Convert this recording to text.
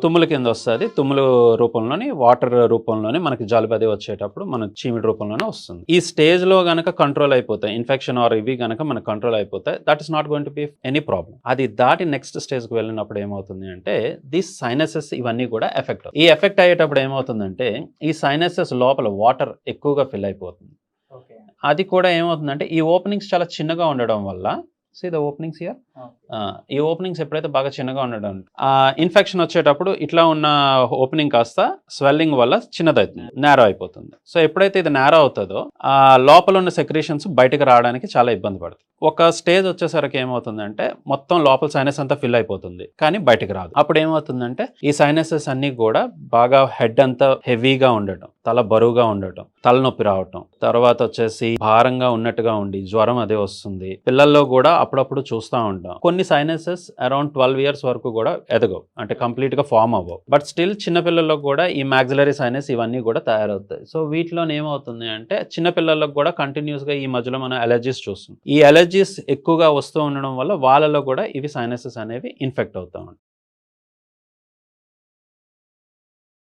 తుమ్ముల కింద వస్తుంది. తుమ్ముల రూపంలోని, వాటర్ రూపంలోని మనకి జలుబు అది వచ్చేటప్పుడు మన చీమిడి రూపంలోనే వస్తుంది. ఈ స్టేజ్లో గనక కంట్రోల్ అయిపోతాయి, ఇన్ఫెక్షన్ ఆర్ ఇవి గనక మనకు కంట్రోల్ అయిపోతాయి, that is not going to be any problem. అది దాటి నెక్స్ట్ స్టేజ్కి వెళ్ళినప్పుడు ఏమవుతుంది అంటే దిస్ సైనసెస్ ఇవన్నీ కూడా ఎఫెక్ట్ అవుతాయి. ఈ ఎఫెక్ట్ అయ్యేటప్పుడు ఏమవుతుందంటే ఈ సైనసెస్ లోపల వాటర్ ఎక్కువగా ఫిల్ అయిపోతుంది. అది కూడా ఏమవుతుందంటే ఈ ఓపెనింగ్స్ చాలా చిన్నగా ఉండడం వల్ల, సీ ద ఓపెనింగ్స్ హియర్, ఈ ఓపెనింగ్స్ ఎప్పుడైతే బాగా చిన్నగా ఉండడం, ఇన్ఫెక్షన్ వచ్చేటప్పుడు ఇట్లా ఉన్న ఓపెనింగ్ కాస్త స్వెల్లింగ్ వల్ల చిన్నదవుతుంది, నేరో అయిపోతుంది. సో ఎప్పుడైతే ఇది నేరో అవుతుందో ఆ లోపల ఉన్న సెక్రీషన్స్ బయటకు రావడానికి చాలా ఇబ్బంది పడుతుంది. ఒక స్టేజ్ వచ్చేసరికి ఏమవుతుందంటే మొత్తం లోపల సైనస్ అంతా ఫిల్ అయిపోతుంది కానీ బయటకు రాదు. అప్పుడు ఏమవుతుందంటే ఈ సైనసెస్ అన్ని కూడా బాగా హెడ్ అంతా హెవీగా ఉండటం, తల బరువుగా ఉండటం, తలనొప్పి రావటం, తర్వాత వచ్చేసి భారంగా ఉన్నట్టుగా ఉండి జ్వరం అదే వస్తుంది. పిల్లల్లో కూడా అప్పుడప్పుడు చూస్తూ ఉంటాం కొన్ని సైనసెస్ అరౌండ్ 12 years వరకు కూడా ఎదగవు, అంటే కంప్లీట్ గా ఫామ్ అవ్వవు. బట్ స్టిల్ చిన్నపిల్లల్లో కూడా ఈ మ్యాక్సిలరీ సైనస్ ఇవన్నీ కూడా తయారవుతాయి. సో వీటిలో ఏమవుతుంది అంటే చిన్నపిల్లలకు కూడా కంటిన్యూస్ గా ఈ మధ్యలో మనం అలర్జీస్ చూస్తాం. ఈ అలర్జీస్ ఎక్కువగా వస్తూ ఉండడం వల్ల వాళ్ళలో కూడా ఇవి సైనసెస్ అనేవి ఇన్ఫెక్ట్ అవుతా ఉంటాయి.